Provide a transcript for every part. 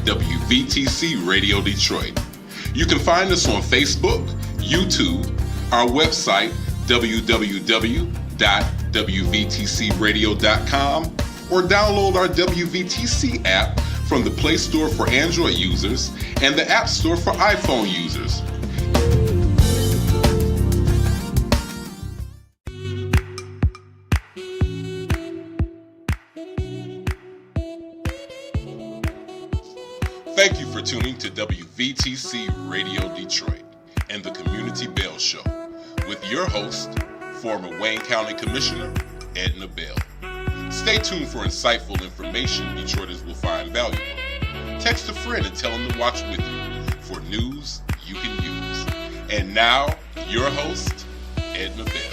WVTC Radio Detroit. You can find us on Facebook, YouTube, our website, www.wvtcradio.com, or download our WVTC app from the Play Store for Android users and the App Store for iPhone users. Thank you for tuning to WVTC Radio Detroit and the Community Bell Show with your host, former Wayne County Commissioner, Edna Bell. Stay tuned for insightful information Detroiters will find valuable. Text a friend and tell them to watch with you for news you can use. And now, your host, Edna Bell.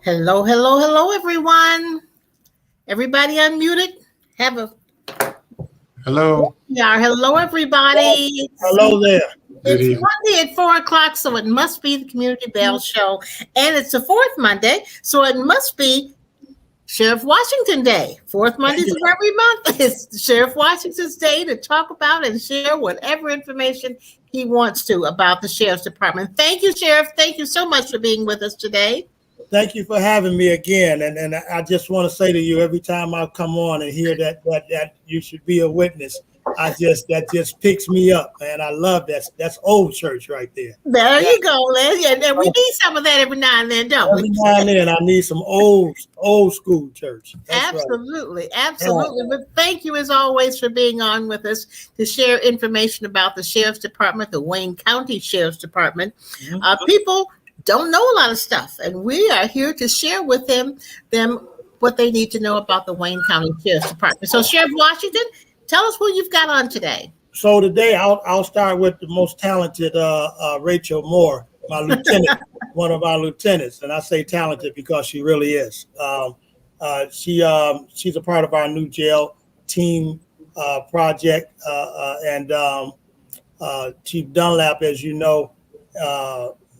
Hello, hello, hello, everyone. Everybody unmuted? Hello. Yeah, hello, everybody. Hello there. It's Monday at 4 o'clock, so it must be the Community Bell Show. And it's the fourth Monday, so it must be Sheriff Washington Day. Fourth Mondays of every month is Sheriff Washington's Day to talk about and share whatever information he wants to about the Sheriff's Department. Thank you, Sheriff. Thank you so much for being with us today. Thank you for having me again. And I just want to say to you, every time I come on and hear that you should be a witness, that just picks me up, man. I love that. That's old church right there. There you go, Les. And we need some of that every now and then, don't we? Every now and then, I need some old school church. That's Absolutely, right. absolutely. But thank you as always for being on with us to share information about the Sheriff's Department, the Wayne County Sheriff's Department. People don't know a lot of stuff, and we are here to share with them what they need to know about the Wayne County Sheriff's Department. So, Sheriff Washington, tell us who you've got on today. So today, I'll start with the most talented Rachel Moore, my lieutenant, one of our lieutenants, and I say talented because she really is. She's a part of our new jail team project, and Chief Dunlap, as you know,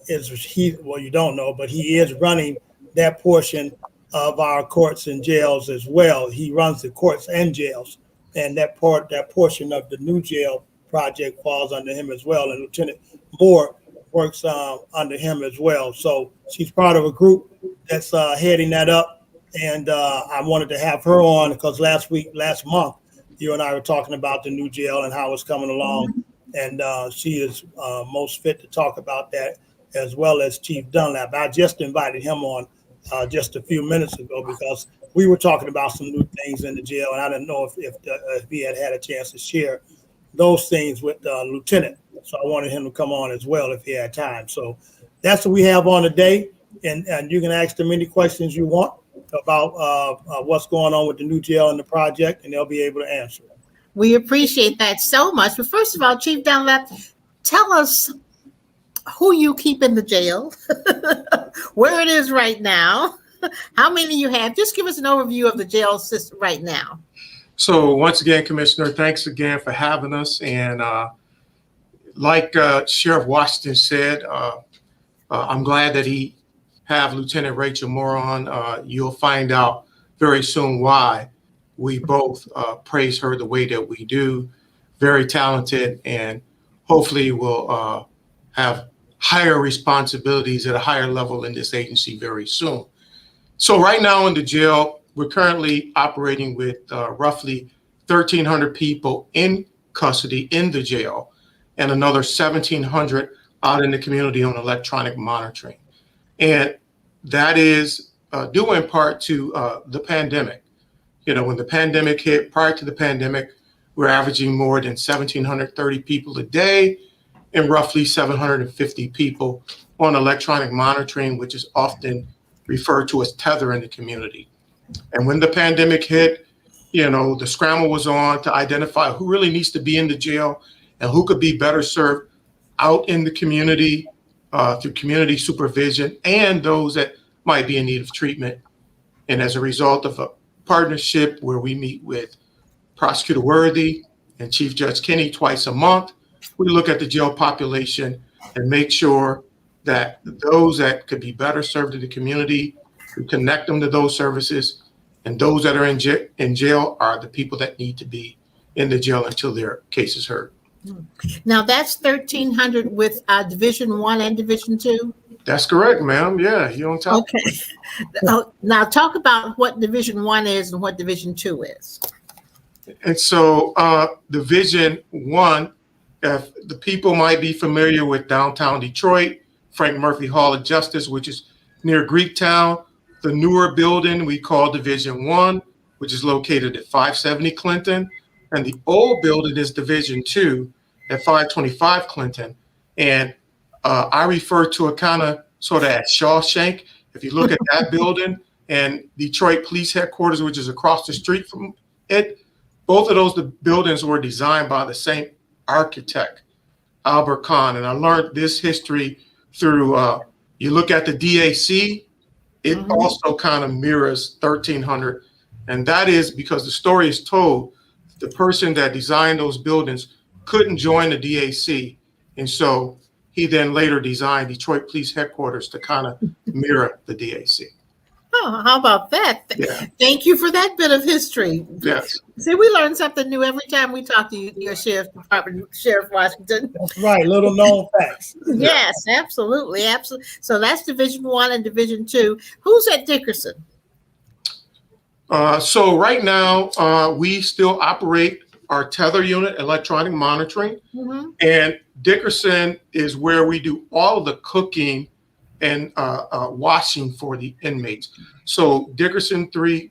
you don't know, but he is running that portion of our courts and jails as well. He runs the courts and jails, and that portion of the new jail project falls under him as well. And Lieutenant Moore works under him as well. So she's part of a group that's heading that up. And I wanted to have her on because last month, you and I were talking about the new jail and how it's coming along. And she is most fit to talk about that, as well as Chief Dunlap. I just invited him on just a few minutes ago because we were talking about some new things in the jail, and I didn't know if he had a chance to share those things with the lieutenant. So I wanted him to come on as well if he had time. So that's what we have on today, and you can ask them any questions you want about what's going on with the new jail and the project, and they'll be able to answer. We appreciate that so much. But first of all, Chief Dunlap, tell us who you keep in the jail, where it is right now, how many you have. Just give us an overview of the jail system right now. So once again, Commissioner, thanks again for having us. And like Sheriff Washington said, I'm glad that he have Lieutenant Rachel Moore on. You'll find out very soon why we both praise her the way that we do. Very talented, and hopefully will have higher responsibilities at a higher level in this agency very soon. So right now in the jail, we're currently operating with roughly 1,300 people in custody in the jail and another 1,700 out in the community on electronic monitoring. And that is due in part to the pandemic. You know, when the pandemic hit, prior to the pandemic, we're averaging more than 1,730 people a day and roughly 750 people on electronic monitoring, which is often referred to as Tether in the community. And when the pandemic hit, you know, the scramble was on to identify who really needs to be in the jail and who could be better served out in the community through community supervision and those that might be in need of treatment. And as a result of a partnership where we meet with Prosecutor Worthy and Chief Judge Kinney twice a month, we look at the jail population and make sure that those that could be better served in the community, we connect them to those services, and those that are in jail are the people that need to be in the jail until their case is heard. Now that's 1,300 with Division 1 and Division 2? That's correct, ma'am. Yeah, you on top. Okay. Now talk about what Division 1 is and what Division 2 is. And so Division 1, if the people might be familiar with downtown Detroit, Frank Murphy Hall of Justice, which is near Greektown. The newer building we call Division 1, which is located at 570 Clinton. And the old building is Division 2 at 525 Clinton. And I refer to it kind of sort of as Shawshank. If you look at that building and Detroit Police Headquarters, which is across the street from it, both of those buildings were designed by the same architect, Albert Kahn. And I learned this history through, you look at the DAC, it also kind of mirrors 1,300. And that is because the story is told, the person that designed those buildings couldn't join the DAC. And so he then later designed Detroit Police Headquarters to kind of mirror the DAC. Oh, how about that? Yeah. Thank you for that bit of history. Yes. See, we learn something new every time we talk to you, your Sheriff's Department, Sheriff Washington. That's right, little known facts. Yes, absolutely, absolutely. So that's Division 1 and Division 2. Who's at Dickerson? So right now, we still operate our Tether unit, electronic monitoring. Mm-hmm. And Dickerson is where we do all of the cooking and washing for the inmates. So Dickerson 3,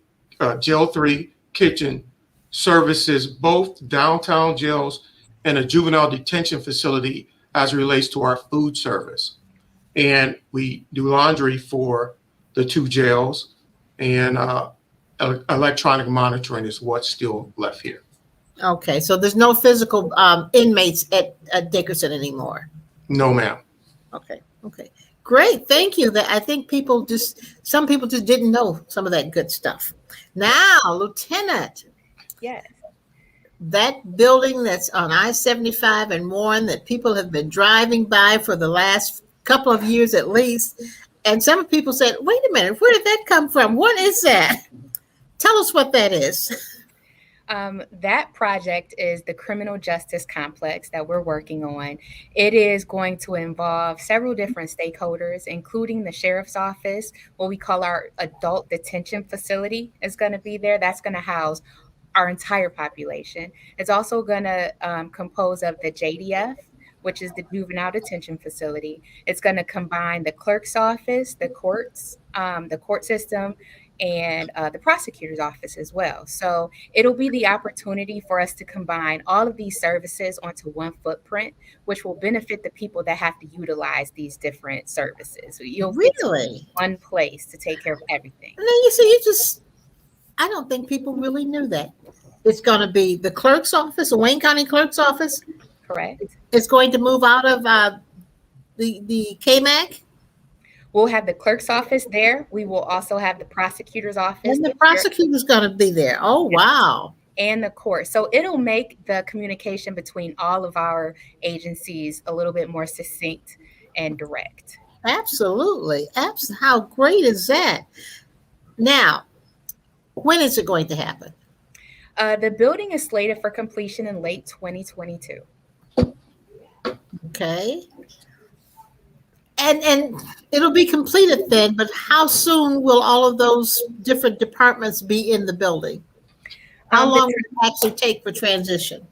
Jail 3 kitchen services both downtown jails and a juvenile detention facility as it relates to our food service. And we do laundry for the 2 jails, and electronic monitoring is what's still left here. Okay, so there's no physical inmates at Dickerson anymore. No, ma'am. Okay. Great, thank you. That I think some people just didn't know some of that good stuff. Now, Lieutenant. Yes. That building that's on I-75 and Warren that people have been driving by for the last couple of years at least. And some people said, wait a minute, where did that come from? What is that? Tell us what that is. That project is the criminal justice complex that we're working on. It is going to involve several different stakeholders, including the sheriff's office. What we call our adult detention facility is going to be there. That's going to house our entire population. It's also going to compose of the JDF, which is the juvenile detention facility. It's going to combine the clerk's office, the courts, the court system, and the prosecutor's office as well. So it'll be the opportunity for us to combine all of these services onto one footprint, which will benefit the people that have to utilize these different services. So you'll really one place to take care of everything. And then you see, I don't think people really knew that. It's going to be the clerk's office, the Wayne County clerk's office. Correct. It's going to move out of the KMAC. We'll have the clerk's office there. We will also have the prosecutor's office. And the prosecutor's going to be there. Oh, wow. And the court. So it'll make the communication between all of our agencies a little bit more succinct and direct. Absolutely. How great is that? Now, when is it going to happen? The building is slated for completion in late 2022. Okay. And it'll be completed then, but how soon will all of those different departments be in the building? How long will it actually take for transition?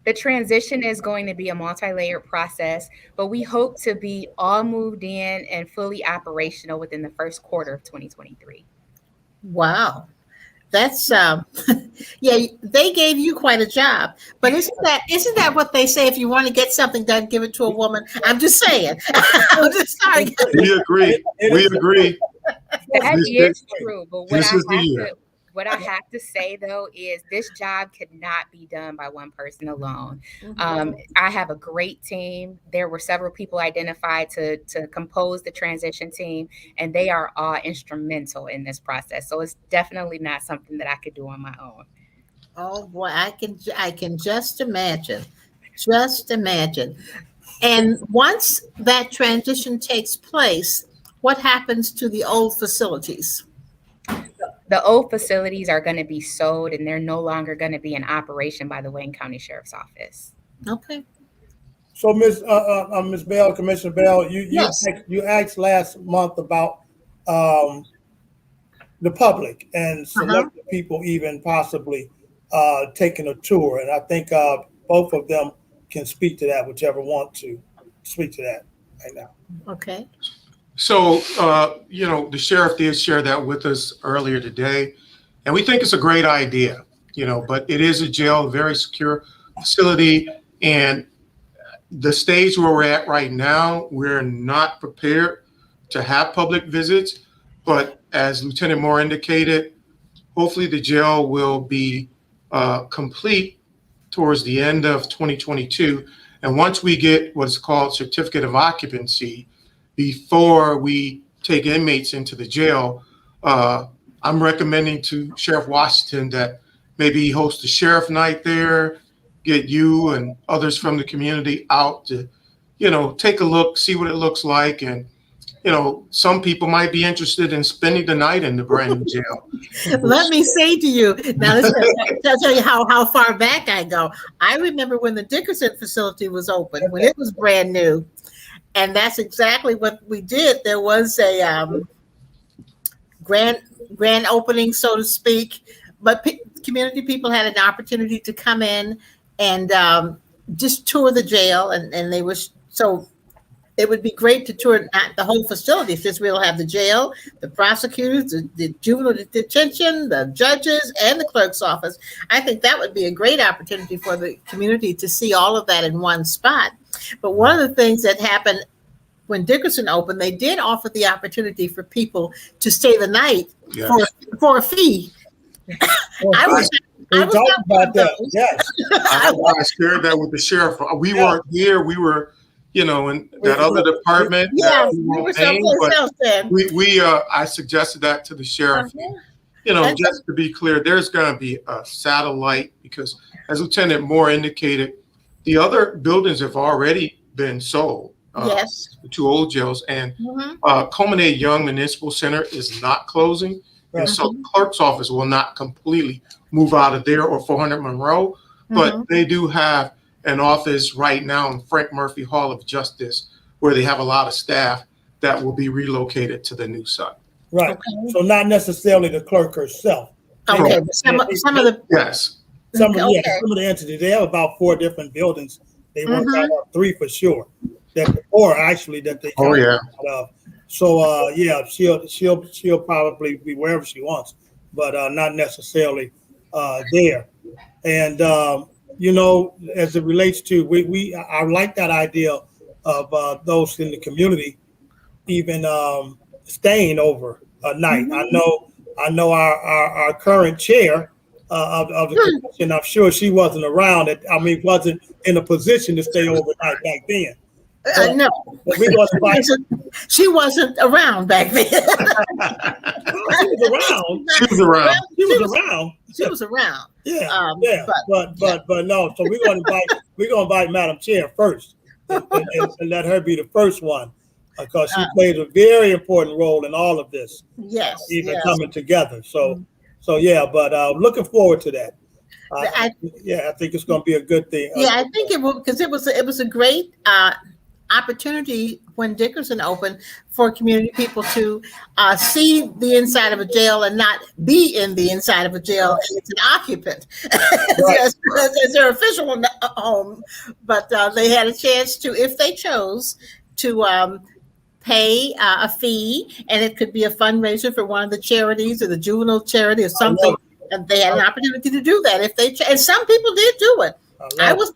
The transition is going to be a multi-layered process, but we hope to be all moved in and fully operational within the first quarter of 2023. Wow. That's yeah, they gave you quite a job. But isn't that what they say? If you want to get something done, give it to a woman. I'm just saying. I'm just sorry. We agree. That is true. But what I have to say though is this job could not be done by one person alone. Mm-hmm. I have a great team. There were several people identified to compose the transition team, and they are all instrumental in this process. So it's definitely not something that I could do on my own. Oh boy, I can just imagine. Just imagine. And once that transition takes place, what happens to the old facilities? The old facilities are going to be sold, and they're no longer going to be in operation by the Wayne County Sheriff's Office. Okay. So, Ms. Bell, Commissioner Bell, Yes. you asked last month about the public and selected people even possibly taking a tour, and I think both of them can speak to that, whichever want to speak to that right now. Okay. So, the sheriff did share that with us earlier today, and we think it's a great idea, but it is a jail, a very secure facility, and the stage where we're at right now, we're not prepared to have public visits, but as Lieutenant Moore indicated, hopefully the jail will be complete towards the end of 2022, and once we get what's called certificate of occupancy, before we take inmates into the jail, I'm recommending to Sheriff Washington that maybe he host a sheriff night there, get you and others from the community out to, take a look, see what it looks like. And, some people might be interested in spending the night in the brand new jail. Let me say to you, now listen, I'll tell you how far back I go. I remember when the Dickerson facility was open, when it was brand new. And that's exactly what we did. There was a grand opening, so to speak. But community people had an opportunity to come in and just tour the jail, and they were so. It would be great to tour not the whole facility, since we'll have the jail, the prosecutors, the juvenile detention, the judges, and the clerk's office. I think that would be a great opportunity for the community to see all of that in one spot. But one of the things that happened when Dickerson opened, they did offer the opportunity for people to stay the night for a fee. I was talking about that. Yes. I shared that with the sheriff. We weren't here. We were, in that other department. Yeah, we were someplace else then. I suggested that to the sheriff. Just to be clear, there's going to be a satellite, because as Lieutenant Moore indicated, the other buildings have already been sold. Yes. The two old jails, and Culminate Young Municipal Center is not closing. And so the clerk's office will not completely move out of there, or 400 Monroe, but they do have an office right now in Frank Murphy Hall of Justice, where they have a lot of staff that will be relocated to the new site. Right. Okay. So not necessarily the clerk herself. Okay. Some of the some of the entities, they have about 4 different buildings. They work out of 3 for sure. That they out of. So she'll probably be wherever she wants, but not necessarily there. And as it relates to I like that idea of those in the community even staying over a night. I know our current chair of the commission. I'm sure she wasn't around. Wasn't in a position to stay overnight back then. No, she wasn't around back then. She was around. She was around. Yeah, but no. So we're gonna invite Madam Chair first, and let her be the first one, because she plays a very important role in all of this. Yes, coming together. So but looking forward to that. I think it's going to be a good thing. I think it will, because it was a great opportunity when Dickerson opened for community people to see the inside of a jail and not be in the inside of a jail as an occupant, as their official home. But they had a chance to, if they chose, to pay a fee, and it could be a fundraiser for one of the charities or the juvenile charity or something. And they had an opportunity to do that and some people did do it. I was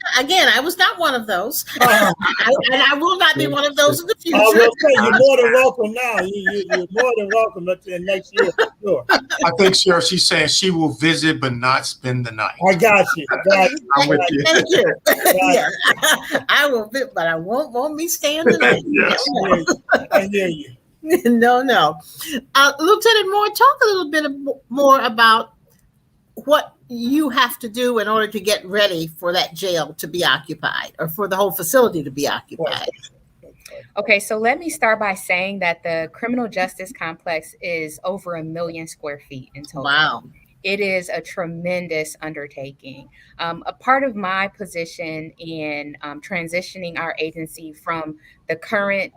not one of those, and I will not be one of those in the future. You're more than welcome now. You're more than welcome next year, for sure. I think, Sheriff, she's saying she will visit but not spend the night. I got you. I'm with you. Thank you. I will visit, but I won't be staying the night. Yes. I hear you. No. Lieutenant Moore, talk a little bit more about what you have to do in order to get ready for that jail to be occupied, or for the whole facility to be occupied. Okay, so let me start by saying that the criminal justice complex is over 1 million square feet in total. Wow. It is a tremendous undertaking. A part of my position in transitioning our agency from the current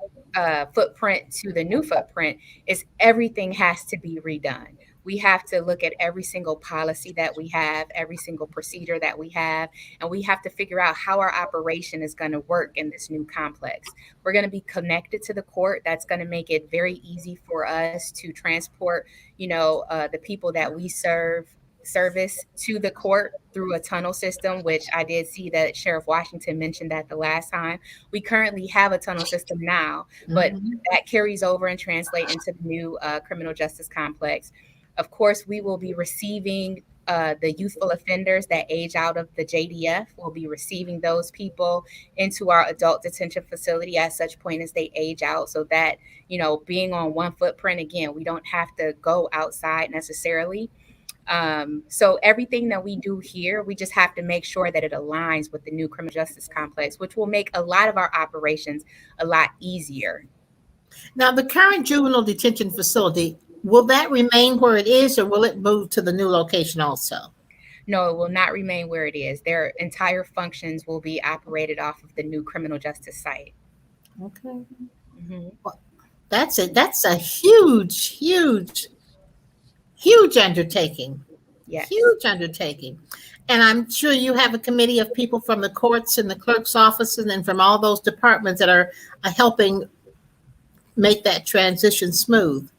footprint to the new footprint is everything has to be redone. We have to look at every single policy that we have, every single procedure that we have, and we have to figure out how our operation is going to work in this new complex. We're going to be connected to the court. That's going to make it very easy for us to transport, the people that we service to the court through a tunnel system, which I did see that Sheriff Washington mentioned that the last time. We currently have a tunnel system now, but that carries over and translates into the new criminal justice complex. Of course, we will be receiving the youthful offenders that age out of the JDF. We'll be receiving those people into our adult detention facility at such point as they age out, so that, being on one footprint, again, we don't have to go outside necessarily. So everything that we do here, we just have to make sure that it aligns with the new criminal justice complex, which will make a lot of our operations a lot easier. Now, the current juvenile detention facility, will that remain where it is, or will it move to the new location also? No, it will not remain where it is. Their entire functions will be operated off of the new criminal justice site. Okay. Well, that's it. That's a huge undertaking. Yes. Huge undertaking. And I'm sure you have a committee of people from the courts and the clerk's offices and from all those departments that are helping make that transition smooth.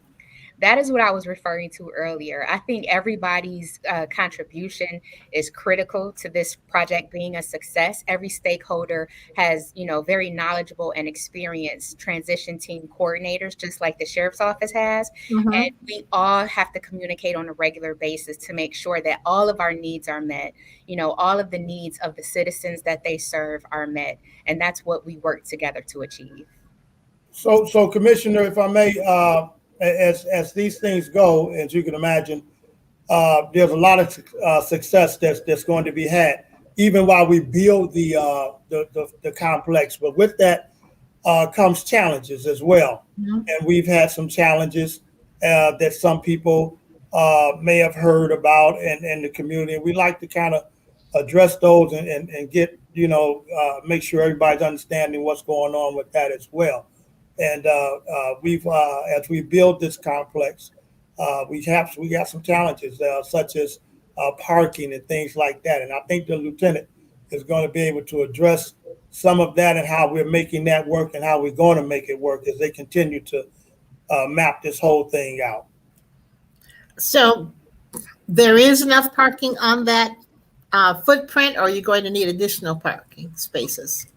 That is what I was referring to earlier. I think everybody's contribution is critical to this project being a success. Every stakeholder has, very knowledgeable and experienced transition team coordinators, just like the sheriff's office has. Mm-hmm. And we all have to communicate on a regular basis to make sure that all of our needs are met. All of the needs of the citizens that they serve are met. And that's what we work together to achieve. So Commissioner, if I may, as these things go, as you can imagine, there's a lot of success that's going to be had, even while we build the complex. But with that comes challenges as well, and we've had some challenges that some people may have heard about in the community. And we like to kind of address those and get make sure everybody's understanding what's going on with that as well. And we've as we build this complex, we got some challenges such as parking and things like that. And I think the lieutenant is going to be able to address some of that and how we're making that work and how we're going to make it work as they continue to map this whole thing out. So there is enough parking on that footprint, or are you going to need additional parking spaces?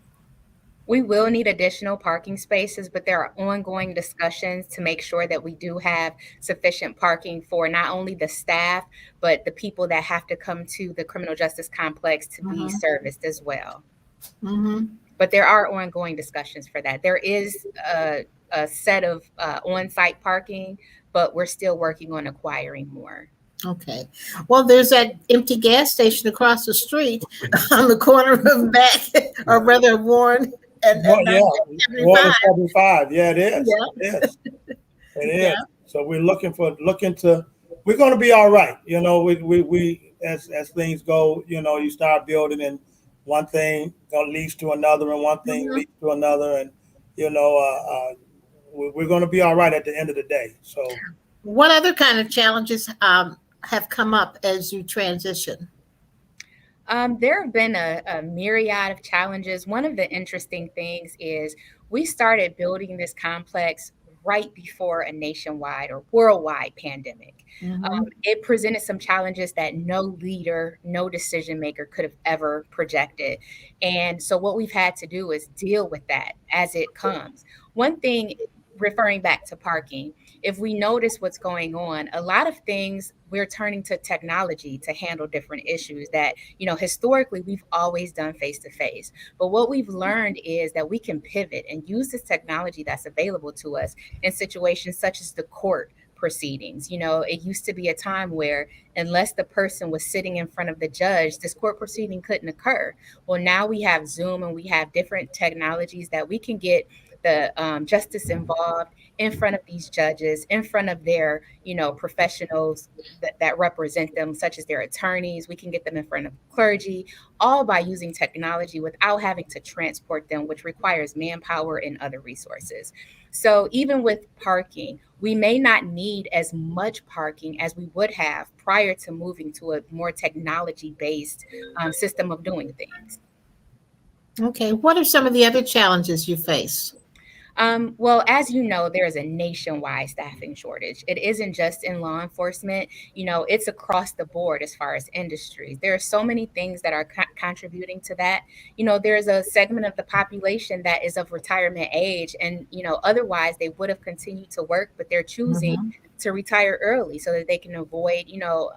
We will need additional parking spaces, but there are ongoing discussions to make sure that we do have sufficient parking for not only the staff, but the people that have to come to the criminal justice complex to be serviced as well. But there are ongoing discussions for that. There is a set of on-site parking, but we're still working on acquiring more. Okay. Well, there's that empty gas station across the street on the corner of Mac, or rather Warren and 175. Yeah, it is. Yeah. It is. It is. So we're looking to. We're going to be all right. We as things go, you start building and one thing leads to another, and one thing leads to another, and we're going to be all right at the end of the day. So, what other kind of challenges have come up as you transition? There have been a myriad of challenges. One of the interesting things is we started building this complex right before a nationwide or worldwide pandemic. It presented some challenges that no leader, no decision maker could have ever projected. And so what we've had to do is deal with that as it comes. One thing, referring back to parking, if we notice what's going on, a lot of things we're turning to technology to handle different issues that, historically we've always done face to face. But what we've learned is that we can pivot and use this technology that's available to us in situations such as the court proceedings. It used to be a time where unless the person was sitting in front of the judge, this court proceeding couldn't occur. Well, now we have Zoom and we have different technologies that we can get the justice involved in front of these judges, in front of their, professionals that represent them, such as their attorneys. We can get them in front of clergy, all by using technology without having to transport them, which requires manpower and other resources. So even with parking, we may not need as much parking as we would have prior to moving to a more technology-based system of doing things. Okay. What are some of the other challenges you face? Well, as you know, there is a nationwide staffing shortage. It isn't just in law enforcement, it's across the board as far as industries. There are so many things that are contributing to that. There's a segment of the population that is of retirement age and, otherwise they would have continued to work, but they're choosing to retire early so that they can avoid,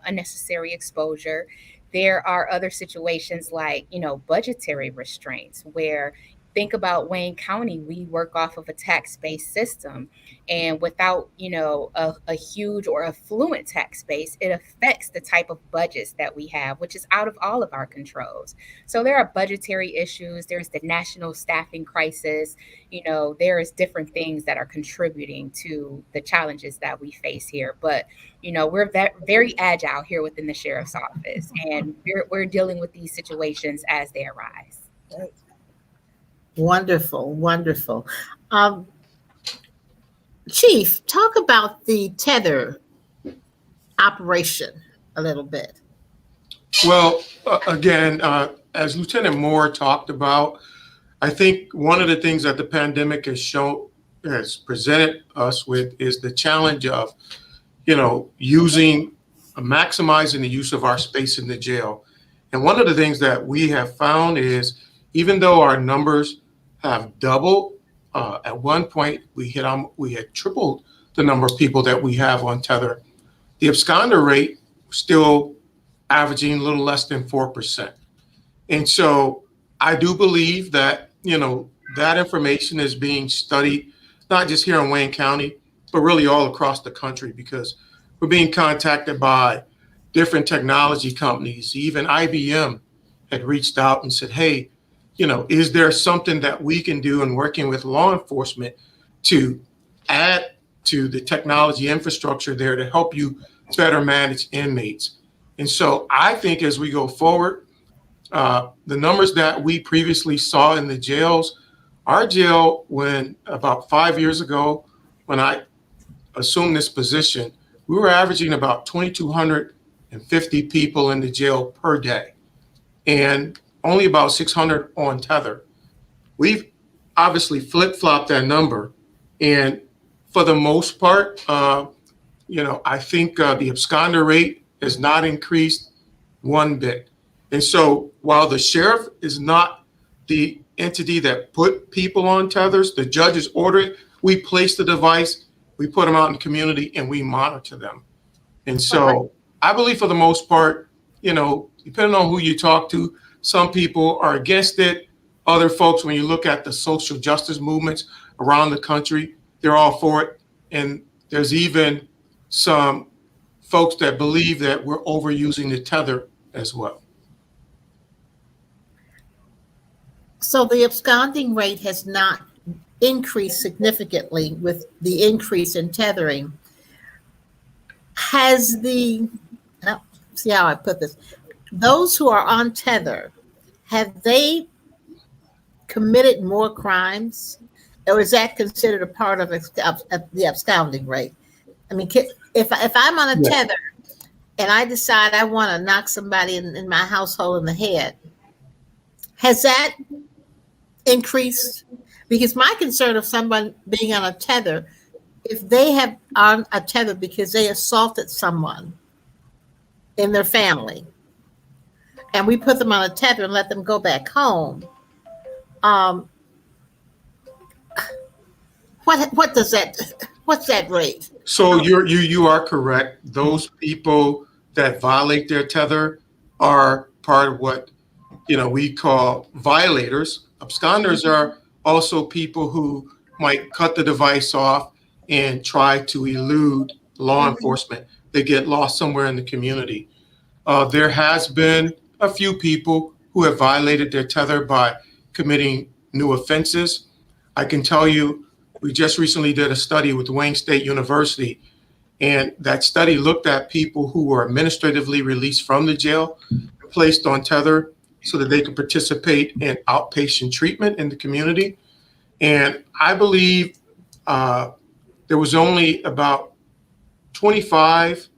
unnecessary exposure. There are other situations like, budgetary restraints where think about Wayne County, we work off of a tax-based system. And without, a huge or affluent tax base, it affects the type of budgets that we have, which is out of all of our controls. So there are budgetary issues. There's the national staffing crisis. There's different things that are contributing to the challenges that we face here. But, we're very agile here within the sheriff's office, and we're dealing with these situations as they arise. Wonderful, wonderful. Chief, talk about the Tether Operation a little bit. Well, again, as Lieutenant Moore talked about, I think one of the things that the pandemic has presented us with is the challenge of, maximizing the use of our space in the jail. And one of the things that we have found is, even though our numbers have doubled, at one point we had tripled the number of people that we have on Tether. The absconder rate still averaging a little less than 4%. And so I do believe that, that information is being studied, not just here in Wayne County, but really all across the country, because we're being contacted by different technology companies. Even IBM had reached out and said, hey, is there something that we can do in working with law enforcement to add to the technology infrastructure there to help you better manage inmates? And so I think as we go forward, the numbers that we previously saw in the jails, our jail, when about 5 years ago, when I assumed this position, we were averaging about 2,250 people in the jail per day, and only about 600 on Tether. We've obviously flip-flopped that number, and for the most part, I think the absconder rate has not increased one bit. And so while the sheriff is not the entity that put people on tethers, the judges order it, we place the device, we put them out in the community, and we monitor them. And so I believe for the most part, depending on who you talk to, some people are against it. Other folks, when you look at the social justice movements around the country, they're all for it. And there's even some folks that believe that we're overusing the tether as well. So the absconding rate has not increased significantly with the increase in tethering. See how I put this? Those who are on tether, have they committed more crimes, or is that considered a part of the absconding rate? I mean, if I'm on a tether and I decide I want to knock somebody in my household in the head, has that increased? Because my concern of someone being on a tether, if they have on a tether because they assaulted someone in their family, and we put them on a tether and let them go back home, what does that? What's that rate? So you are correct. Those people that violate their tether are part of what we call violators. Absconders are also people who might cut the device off and try to elude law enforcement. They get lost somewhere in the community. There has been a few people who have violated their tether by committing new offenses. I can tell you, we just recently did a study with Wayne State University, and that study looked at people who were administratively released from the jail, placed on tether so that they could participate in outpatient treatment in the community. And I believe there was only about 25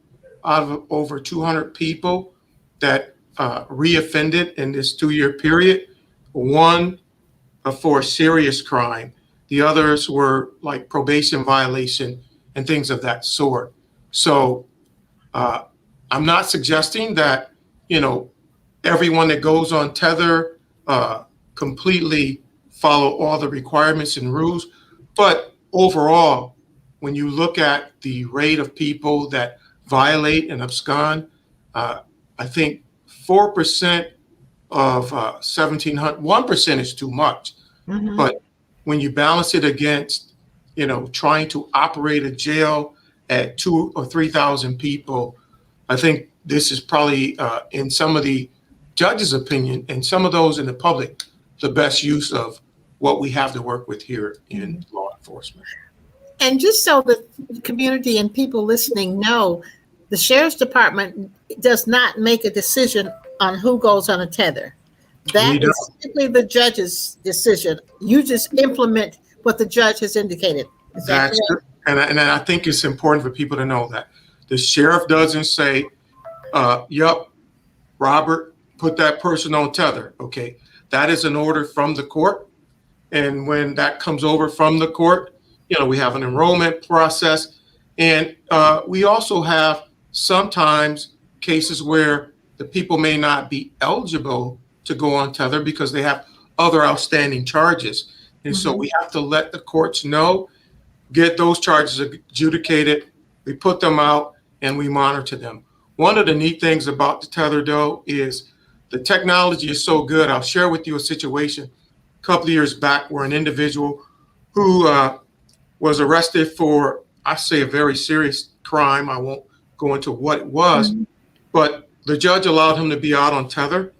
out of over 200 people that reoffended in this 2-year period. One for a serious crime. The others were like probation violation and things of that sort. So I'm not suggesting that, everyone that goes on tether completely follow all the requirements and rules. But overall, when you look at the rate of people that violate and abscond, I think 4% of 1,700, 1% is too much. Mm-hmm. But when you balance it against, trying to operate a jail at 2,000 or 3,000 people, I think this is probably, in some of the judges' opinion and some of those in the public, the best use of what we have to work with here in law enforcement. And just so the community and people listening know, the Sheriff's Department does not make a decision on who goes on a tether. That is simply the judge's decision. You just implement what the judge has indicated. That's true. And I think it's important for people to know that the sheriff doesn't say, yep, Robert, put that person on tether. Okay, that is an order from the court. And when that comes over from the court, we have an enrollment process. And we also have sometimes cases where the people may not be eligible to go on tether because they have other outstanding charges. And so we have to let the courts know, get those charges adjudicated, we put them out, and we monitor them. One of the neat things about the tether, though, is the technology is so good. I'll share with you a situation a couple of years back where an individual who was arrested for, I say, a very serious crime. I won't go into what it was, but the judge allowed him to be out on tether.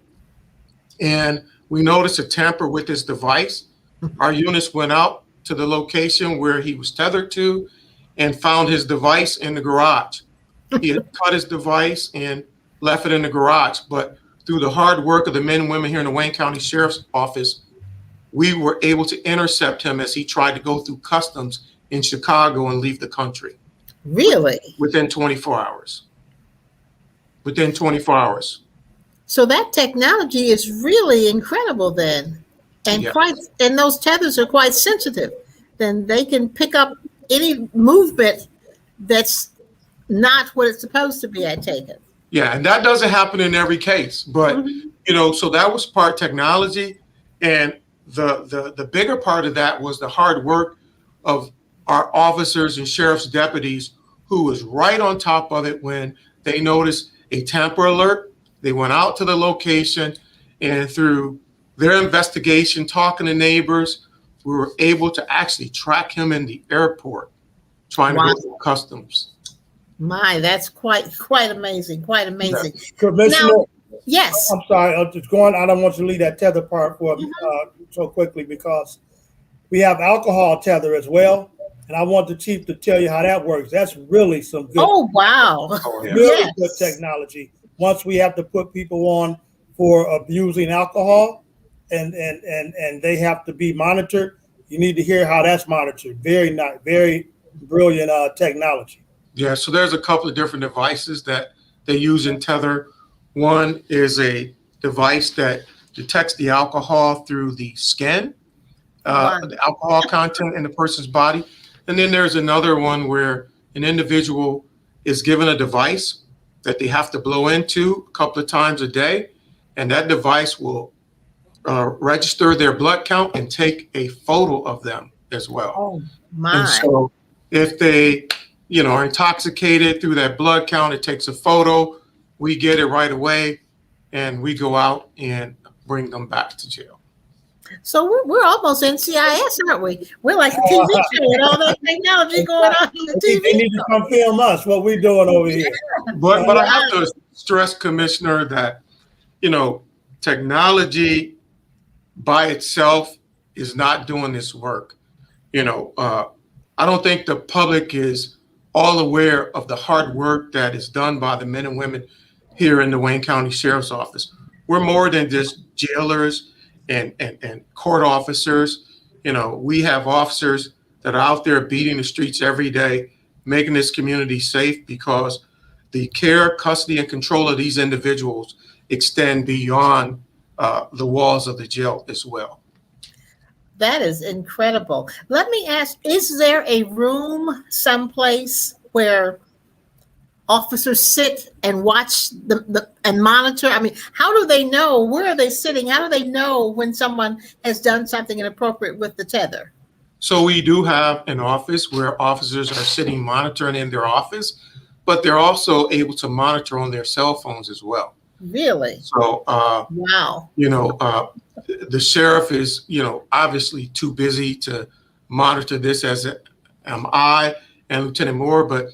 And we noticed a tamper with his device. Our units went out to the location where he was tethered to and found his device in the garage. He had cut his device and left it in the garage. But through the hard work of the men and women here in the Wayne County Sheriff's Office, we were able to intercept him as he tried to go through customs in Chicago and leave the country. Really? Within 24 hours. Within 24 hours. So that technology is really incredible then. And and those tethers are quite sensitive. Then they can pick up any movement that's not what it's supposed to be, I take it. Yeah, and that doesn't happen in every case. But, so that was part technology. And the bigger part of that was the hard work of our officers and sheriff's deputies who was right on top of it when they noticed a tamper alert. They went out to the location, and through their investigation, talking to neighbors, we were able to actually track him in the airport, trying to go through customs. My, that's quite amazing, quite amazing. Commissioner, now, yes. I'm sorry, I don't want you to leave that tether part for so quickly because we have alcohol tether as well. And I want the chief to tell you how that works. That's really some good. Oh, wow. Really good technology. Once we have to put people on for abusing alcohol and they have to be monitored, you need to hear how that's monitored. Very nice, very brilliant technology. Yeah, so there's a couple of different devices that they use in tether. One is a device that detects the alcohol through the skin, the alcohol content in the person's body. And then there's another one where an individual is given a device that they have to blow into a couple of times a day. And that device will register their blood count and take a photo of them as well. Oh, my. And so if they, are intoxicated through that blood count, it takes a photo. We get it right away, and we go out and bring them back to jail. So we're almost NCIS, aren't we? We're like a TV show with all that technology going on in the TV. They need to come film us, what we're doing over here. But I have to stress, Commissioner, that, technology by itself is not doing this work. I don't think the public is all aware of the hard work that is done by the men and women here in the Wayne County Sheriff's Office. We're more than just jailers and court officers. We have officers that are out there beating the streets every day, making this community safe because the care, custody, and control of these individuals extend beyond the walls of the jail as well. That is incredible. Let me ask, is there a room someplace where officers sit and watch and monitor? I mean, how do they know? Where are they sitting? How do they know when someone has done something inappropriate with the tether? So we do have an office where officers are sitting monitoring in their office, but they're also able to monitor on their cell phones as well. Really? So, wow. The sheriff is, obviously too busy to monitor this, as am I and Lieutenant Moore, but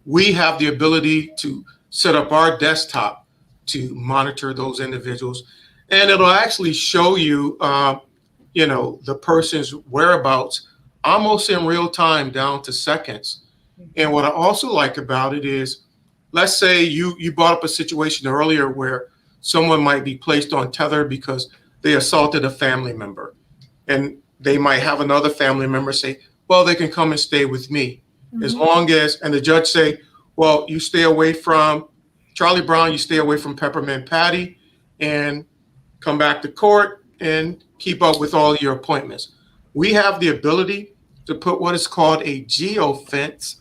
we have the ability to set up our desktop to monitor those individuals. And it'll actually show you, the person's whereabouts almost in real time down to seconds. And what I also like about it is, let's say you brought up a situation earlier where someone might be placed on tether because they assaulted a family member. And they might have another family member say, well, they can come and stay with me. Mm-hmm. As long as, and the judge say, well, you stay away from Charlie Brown, you stay away from Peppermint Patty and come back to court and keep up with all your appointments. We have the ability to put what is called a geofence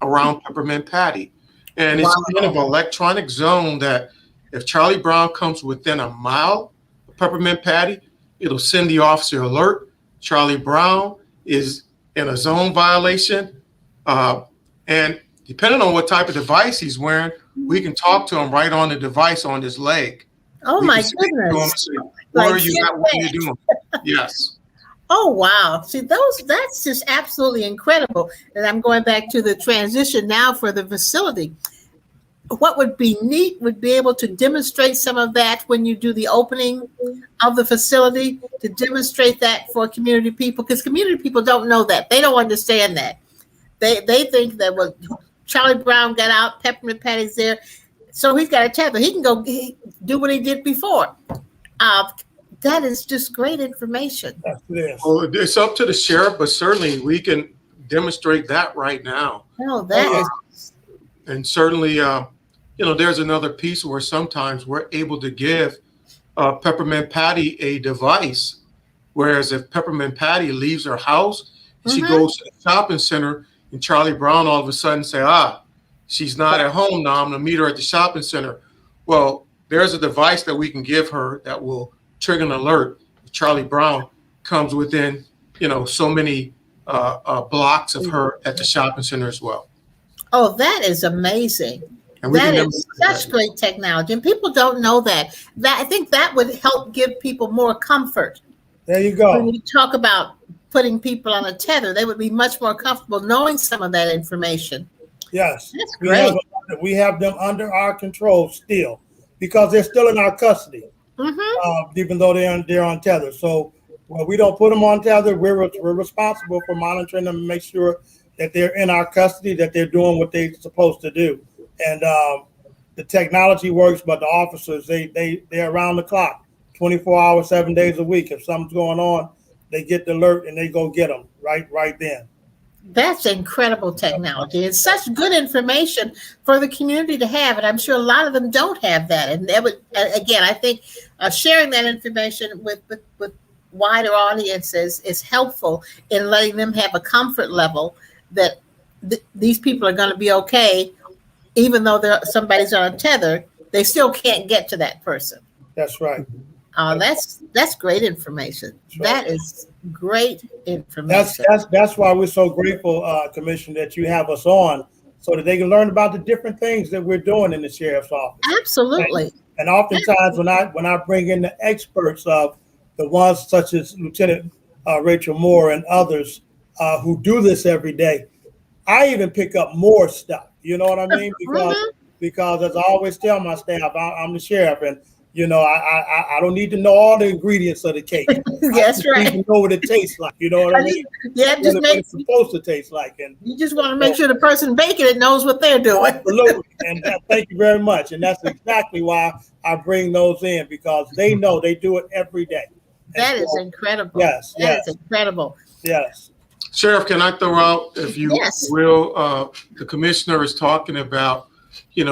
around Peppermint Patty. And it's kind of an electronic zone that if Charlie Brown comes within a mile of Peppermint Patty, it'll send the officer alert. Charlie Brown is in a zone violation. And depending on what type of device he's wearing, we can talk to him right on the device on his leg. Oh, my goodness. Where are you at? What are you doing? Yes. Oh, wow. See, that's just absolutely incredible. And I'm going back to the transition now for the facility. What would be neat would be able to demonstrate some of that when you do the opening of the facility, to demonstrate that for community people, because community people don't know that. They don't understand that. They think that, well, Charlie Brown got out, Peppermint Patty's there, so he's got a tether. He can go do what he did before. That is just great information. Well, it's up to the sheriff, but certainly we can demonstrate that right now. Oh, that is. And certainly, there's another piece where sometimes we're able to give Peppermint Patty a device, whereas if Peppermint Patty leaves her house and she goes to the shopping center, and Charlie Brown all of a sudden say, she's not at home now, I'm going to meet her at the shopping center. Well, there's a device that we can give her that will trigger an alert if Charlie Brown comes within, so many blocks of her at the shopping center as well. Oh, that is amazing. That is such great technology. And people don't know that. I think that would help give people more comfort. There you go. When you talk about putting people on a tether, they would be much more comfortable knowing some of that information. Yes. That's great. We have them under our control still, because they're still in our custody, even though they're on tether. So when we don't put them on tether, we're responsible for monitoring them and make sure that they're in our custody, that they're doing what they're supposed to do. And the technology works, but the officers, they're around the clock, 24 hours, 7 days a week. If something's going on, they get the alert and they go get them right then. That's incredible technology. It's such good information for the community to have, and I'm sure a lot of them don't have that. And that would, again, I think sharing that information with wider audiences is helpful in letting them have a comfort level that these people are going to be okay, even though somebody's on a tether. They still can't get to that person. That's right. That's great information. That is great information. That's why we're so grateful, Commissioner, that you have us on, so that they can learn about the different things that we're doing in the sheriff's office. Absolutely. And oftentimes when I bring in the experts of the ones such as Lieutenant Rachel Moore and others who do this every day, I even pick up more stuff. You know what I mean? Because as I always tell my staff, I'm the sheriff, and I don't need to know all the ingredients of the cake. That's right. I need to know what it tastes like. You know what I mean? Yeah, just what it's supposed to taste like. And you just want to make sure the person baking it knows what they're doing. Absolutely. And thank you very much. And that's exactly why I bring those in, because they know they do it every day. That is incredible. Yes. That is incredible. Yes. Sheriff, can I throw out, if you will, the commissioner is talking about,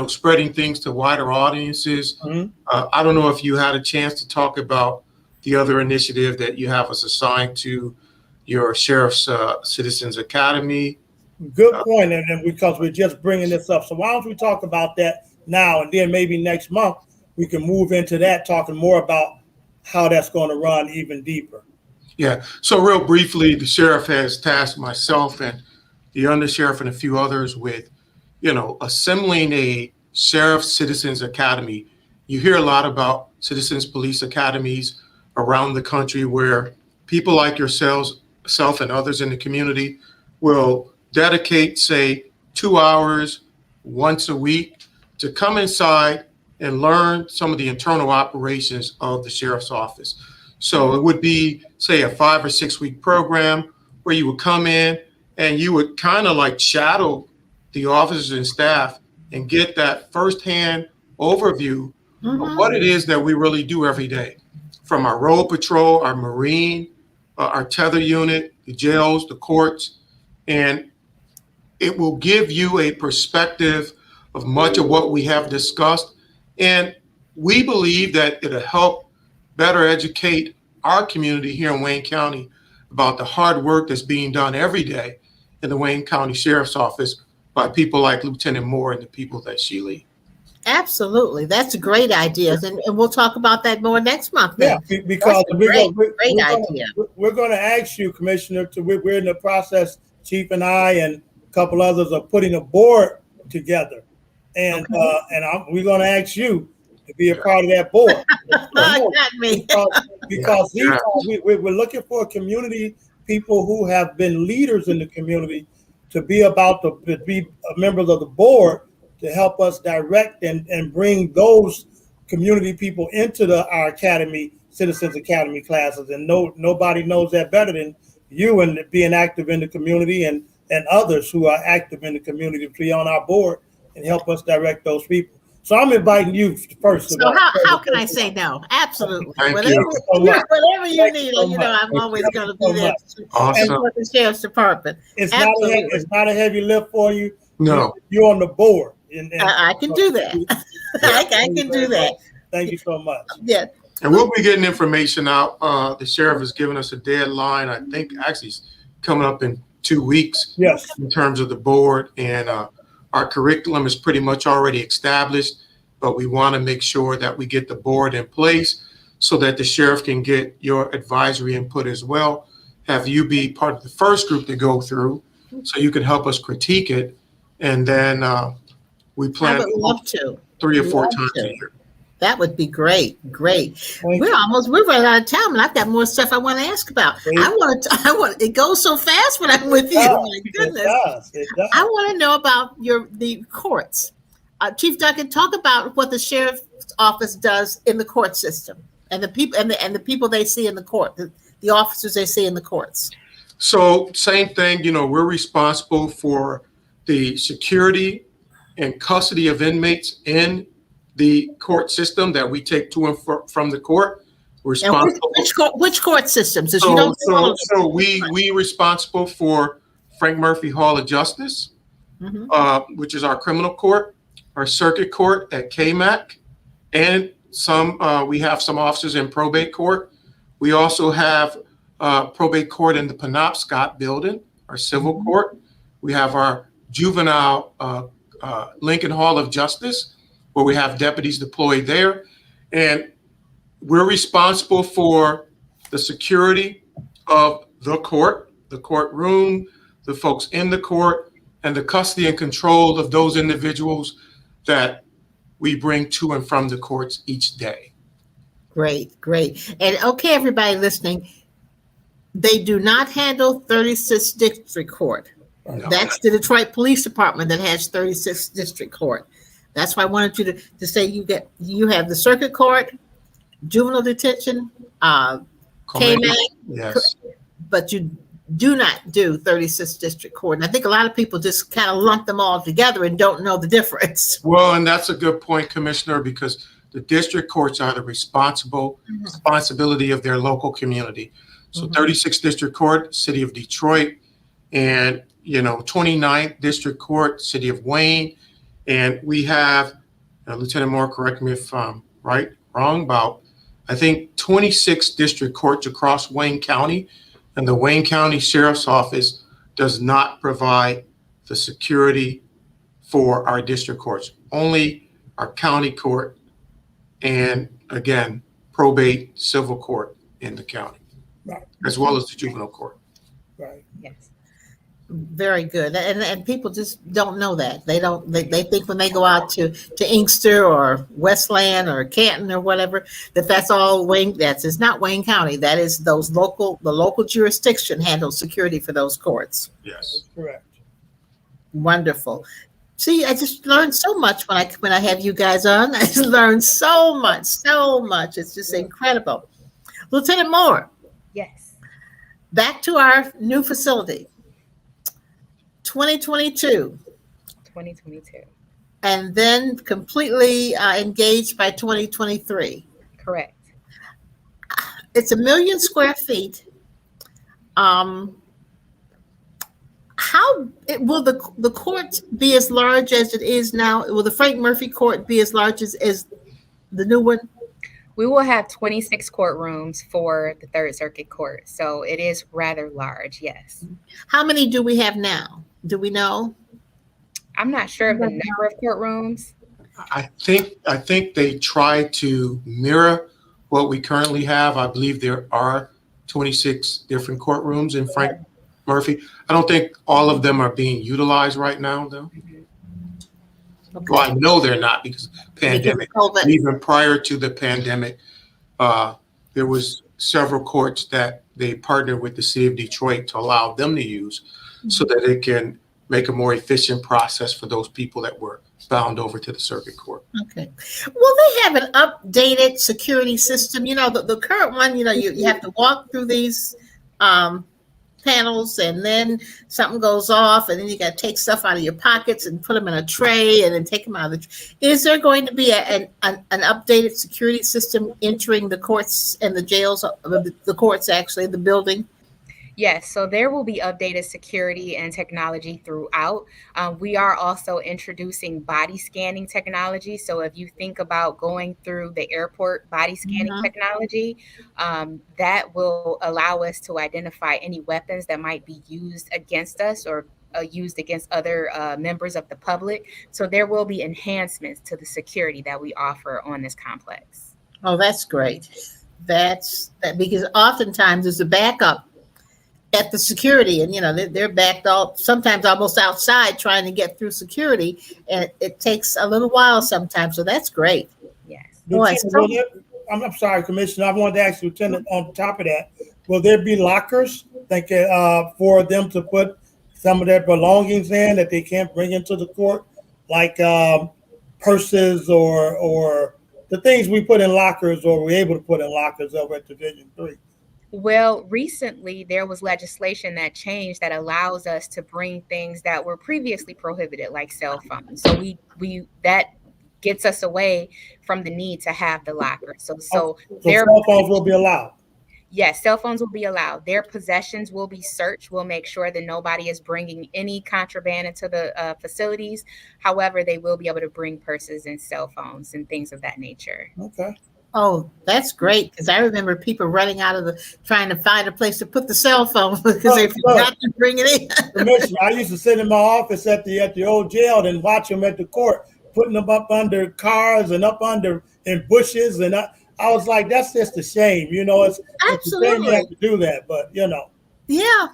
spreading things to wider audiences. I don't know if you had a chance to talk about the other initiative that you have us assigned to your Sheriff's Citizens Academy. Good point, and because we're just bringing this up. So why don't we talk about that now, and then maybe next month we can move into that, talking more about how that's going to run even deeper. Yeah. So real briefly, the sheriff has tasked myself and the undersheriff and a few others with, assembling a Sheriff's Citizens Academy. You hear a lot about citizens police academies around the country where people like yourself and others in the community will dedicate, say, 2 hours once a week to come inside and learn some of the internal operations of the sheriff's office. So it would be, say, a 5 or 6 week program where you would come in and you would kind of like shadow the officers and staff and get that firsthand overview of what it is that we really do every day. From our road patrol, our Marine, our tether unit, the jails, the courts, and it will give you a perspective of much of what we have discussed. And we believe that it'll help better educate our community here in Wayne County about the hard work that's being done every day in the Wayne County Sheriff's Office by people like Lieutenant Moore and the people that she leads. Absolutely. That's a great idea. And we'll talk about that more next month. Then. Yeah, because great idea. We're going to ask you, Commissioner, we're in the process, Chief and I and a couple others are putting a board together. And we're going to ask you to be a part of that board. Got me. Because we're looking for community people who have been leaders in the community to be members of the board to help us direct and bring those community people into our academy, Citizens Academy classes. And nobody knows that better than you, and being active in the community and others who are active in the community to be on our board and help us direct those people. So I'm inviting you first. So how can I say no? Absolutely. Whatever you need, I'm always going to be there. Awesome. And for the Sheriff's Department. It's not a heavy lift for you. No. You're on the board. I can do that. I can do that. Thank you so much. Yeah. And we'll be getting information out. The sheriff has given us a deadline. I think actually it's coming up in 2 weeks. Yes. In terms of the board, and our curriculum is pretty much already established, but we want to make sure that we get the board in place so that the sheriff can get your advisory input as well. Have you be part of the first group to go through so you can help us critique it. And then we plan I would love to. 3 or 4 times a year. That would be great. We're running out of time, and I've got more stuff I want to ask about. I want it goes so fast when I'm with you. My goodness. It does. I want to know about the courts. Chief Duncan, talk about what the sheriff's office does in the court system and the people and the people they see in the court, the officers they see in the courts. So same thing, we're responsible for the security and custody of inmates in the court system that we take to and from the court. We're responsible. Which court systems? So we responsible for Frank Murphy Hall of Justice, which is our criminal court, our circuit court at KMAC, and we have some officers in probate court. We also have probate court in the Penobscot building, our civil court. We have our juvenile Lincoln Hall of Justice, where we have deputies deployed there. And we're responsible for the security of the court, the courtroom, the folks in the court, and the custody and control of those individuals that we bring to and from the courts each day. Great. And okay, everybody listening, they do not handle 36th District Court. No. That's the Detroit Police Department that has 36th District Court. That's why I wanted you to say you have the circuit court, juvenile detention, KMAC, yes, but you do not do 36th District Court. And I think a lot of people just kind of lump them all together and don't know the difference. Well, and that's a good point, Commissioner, because the district courts are the responsibility of their local community. So 36th District Court, City of Detroit, and 29th District Court, City of Wayne. And we have, Lieutenant Moore, correct me if I'm wrong, about, I think, 26 district courts across Wayne County. And the Wayne County Sheriff's Office does not provide the security for our district courts, only our county court and, again, probate civil court in the county, as well as the juvenile court. Right. Yes. Very good. And people just don't know that. They think when they go out to Inkster or Westland or Canton or whatever, that's all Wayne. It's not Wayne County. That is the local jurisdiction handles security for those courts. Yes. Correct. Wonderful. See, I just learned so much when I have you guys on. I just learned so much. It's just incredible. Lieutenant Moore. Yes. Back to our new facility. 2022. And then completely engaged by 2023. Correct. It's 1 million square feet. How Will the court be as large as it is now? Will the Frank Murphy court be as large as the new one? We will have 26 courtrooms for the Third Circuit Court. So it is rather large, yes. How many do we have now? Do we know? I'm not sure of the number of courtrooms. I think they try to mirror what we currently have. I believe there are 26 different courtrooms in Frank Murphy. I don't think all of them are being utilized right now, though. Okay. Well, I know they're not because of the pandemic. Even prior to the pandemic, there was several courts that they partnered with the city of Detroit to allow them to use so that it can make a more efficient process for those people that were bound over to the circuit court. Okay. Will they have an updated security system? You know, the current one, you know, you have to walk through these panels and then something goes off and then you got to take stuff out of your pockets and put them in a tray and then take them out of Is there going to be an updated security system entering the courts and the jails, the courts actually, the building? Yes, so there will be updated security and technology throughout. We are also introducing body scanning technology. So if you think about going through the airport body scanning technology, that will allow us to identify any weapons that might be used against us or used against other members of the public. So there will be enhancements to the security that we offer on this complex. Oh, that's great. That's because oftentimes there's a backup at the security, and you know they're backed up sometimes almost outside trying to get through security, and it takes a little while sometimes. So that's great. Yes. Boy, I'm sorry, Commissioner. I wanted to ask Lieutenant on top of that. Will there be lockers for them to put some of their belongings in that they can't bring into the court, like purses or the things we put in lockers or we're able to put in lockers over at Division 3? Well, recently there was legislation that changed that allows us to bring things that were previously prohibited, like cell phones. So we that gets us away from the need to have the locker. So cell phones will be allowed. Yes, cell phones will be allowed. Their possessions will be searched. We'll make sure that nobody is bringing any contraband into the facilities. However, they will be able to bring purses and cell phones and things of that nature. Okay. Oh, that's great, because I remember people running out of trying to find a place to put the cell phone because they forgot to bring it in. Commissioner, I used to sit in my office at the old jail and watch them at the court, putting them up under cars and up under in bushes, and I was like, that's just a shame, you know. It's a shame you have to do that, but you know. Yeah.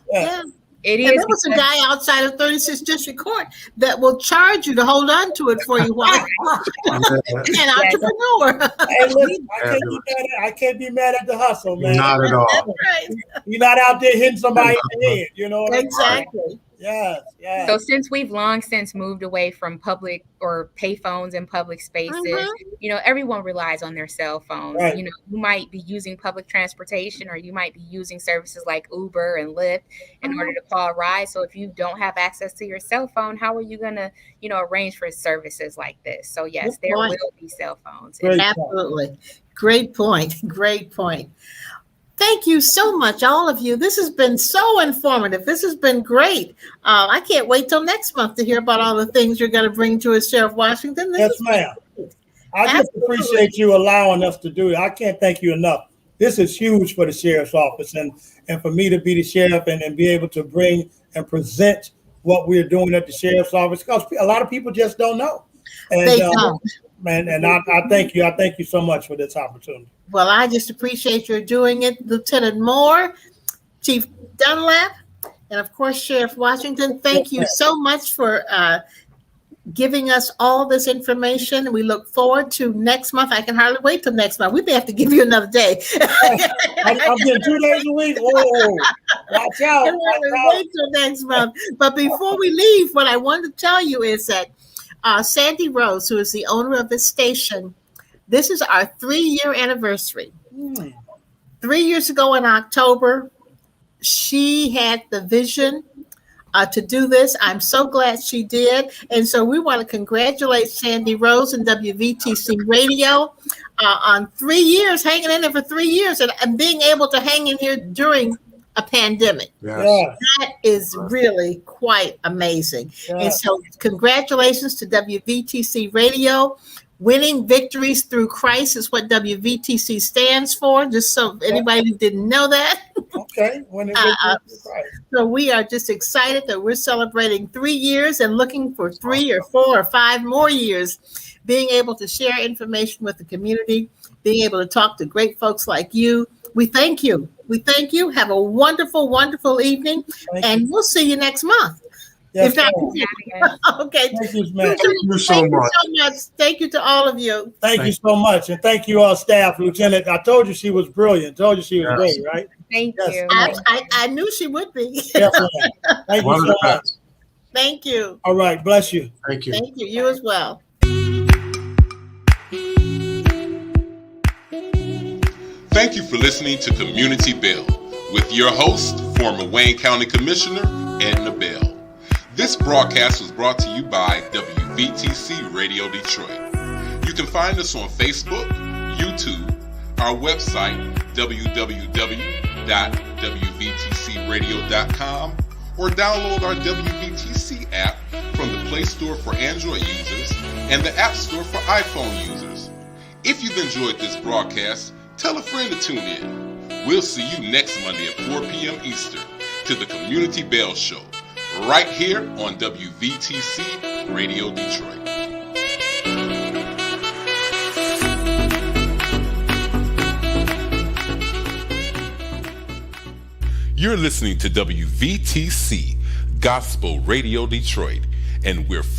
It is. And there was a guy outside of 36th District Court that will charge you to hold on to it for you while an entrepreneur. Hey, listen, I can't be mad at the hustle, man. Not at all. That's right. You're not out there hitting somebody in the head, you know what Exactly. I mean? Yes. So since we've long since moved away from public or pay phones in public spaces, you know, everyone relies on their cell phones. Right. You know, you might be using public transportation or you might be using services like Uber and Lyft in order to call a ride. So if you don't have access to your cell phone, how are you going to, you know, arrange for services like this? So yes, there will be cell phones. Absolutely. Great point. Great point. Thank you so much, all of you. This has been so informative. This has been great. I can't wait till next month to hear about all the things you're going to bring to us, Sheriff Washington. Yes, ma'am. I just appreciate you allowing us to do it. I can't thank you enough. This is huge for the sheriff's office and for me to be the sheriff and be able to bring and present what we're doing at the sheriff's office, because a lot of people just don't know. And, they don't. And I thank you. I thank you so much for this opportunity. Well, I just appreciate your doing it, Lieutenant Moore, Chief Dunlap, and of course, Sheriff Washington. Thank you so much for giving us all this information. We look forward to next month. I can hardly wait till next month. We may have to give you another day. I'm getting 2 days a week. Whoa, watch out. Wait till next month. But before we leave, what I wanted to tell you is that Sandy Rose, who is the owner of this station, this is our 3-year anniversary. 3 years ago in October, she had the vision to do this. I'm so glad she did. And so we want to congratulate Sandy Rose and WVTC Radio on 3 years, hanging in there for 3 years and being able to hang in here during a pandemic. Yes. Yeah. That is really quite amazing. Yeah. And so congratulations to WVTC Radio. Winning victories through Christ is what WVTC stands for, just so anybody who didn't know that. Okay. When it So we are just excited that we're celebrating 3 years and looking for 3 or 4 or 5 more years, being able to share information with the community, being able to talk to great folks like you. We thank you. We thank you. Have a wonderful, wonderful evening, and we'll see you next month. Yes, If not, okay. Thank you, man. Thank you so much. Thank you to all of you. Thank you so much. And thank you all staff, Lieutenant. I told you she was brilliant. Told you she was great, right? Thank Yes. you. I knew she would be. Yes, ma'am. Thank One you of so the much. best. Thank you. All right. Bless you. Thank you. Thank you. You as well. Thank you for listening to Community Bell with your host, former Wayne County Commissioner Edna Bell. This broadcast was brought to you by WVTC Radio Detroit. You can find us on Facebook, YouTube, our website, www.wvtcradio.com, or download our WVTC app from the Play Store for Android users and the App Store for iPhone users. If you've enjoyed this broadcast, tell a friend to tune in. We'll see you next Monday at 4 p.m. Eastern to the Community Bell Show, right here on WVTC Radio Detroit. You're listening to WVTC Gospel Radio Detroit, and we're